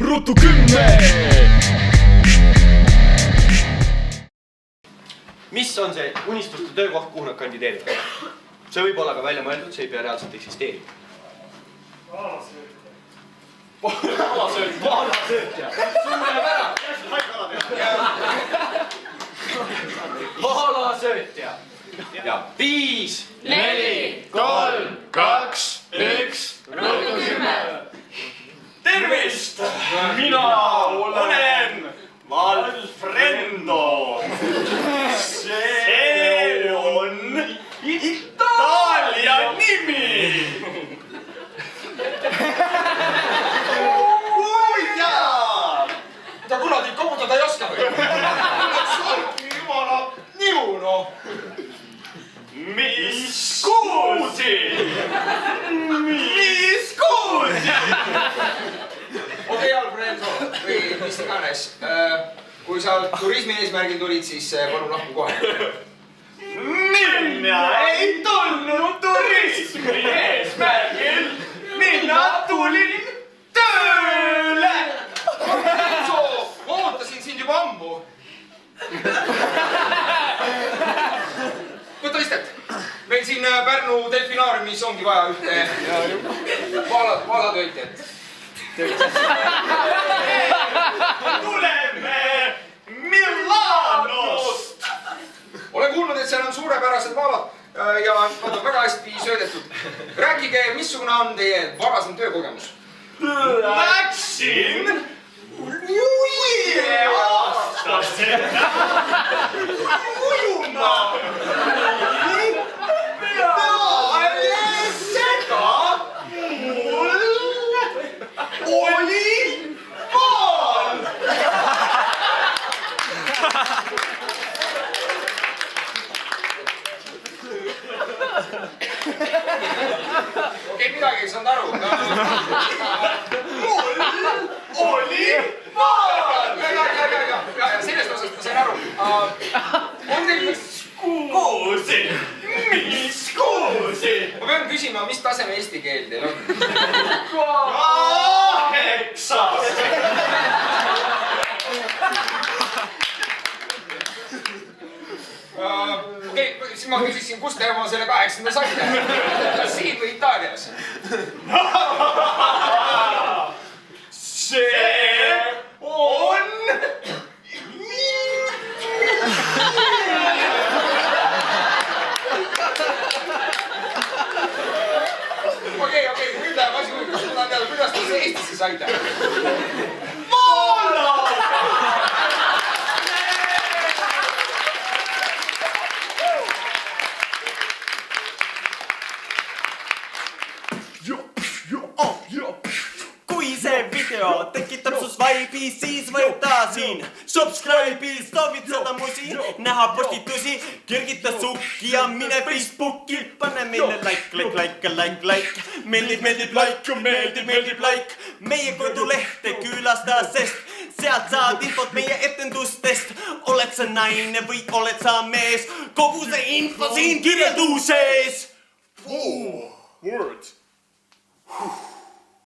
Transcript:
Ruttu 10! Mis on see unistuste töökoht, kuhu nad kandideerivad? See võib olla ka välja mõeldud, see ei pea reaalselt eksisteerima. Vaanasöötja! Sul läheb ära! Vaanasöötja! Ja 5, 4, 3, 2, 1, Ruttu 10! Tervist! Mina olen Valfrendo. See on Itaalia nimi. Ta kuradi koputada ei oska või? Jumala nimu, noh. Mis kuusi? Mis kuusi? Okei, Alfredo või mis iganes. Kui sa turismi eesmärgil tulid, siis palun lahku kohe. Mina ei tulnud turismi eesmärgil. Mina tulin tööle. Ma ootasin sind juba ammu. Võta istet. Meil siin Pärnu delfinaariumis ongi vaja ühte vaalatöötjat. Tuleme Milanost. Olen kuulnud, et seal on suurepärased vaalad ja nad on väga hästi söödetud. Rääkige, missugune on teie varasem töökogemus? Läksin 5-aastasena ujuma. Peale seda mul oli maal. Okei, midagi ei saanud aru. Mul oli maal. Ja sellest osast ma sain aru. On teil Kuusi, mis kuusi? Ma pean küsima, mis taseme eesti keel teil on? 8. Okei, siis ma küsisin, kust te oma selle 8. saite? Kas siin või Itaalias? See on... Okei, nüüd läheb asi huvitavaks. Ma tahan teada, kuidas te Eestisse saite? Kui see video tekitab sus vaibi, siis võta siin subscribe'i, soovid seda musi, näha postitusi, kergita sukki ja mine Facebooki, pane meile like, meeldib like, meie kodulehte külasta, sest sealt saad infot meie etendustest, oled sa naine või oled sa mees, kogu see info siin kirjelduses. Words.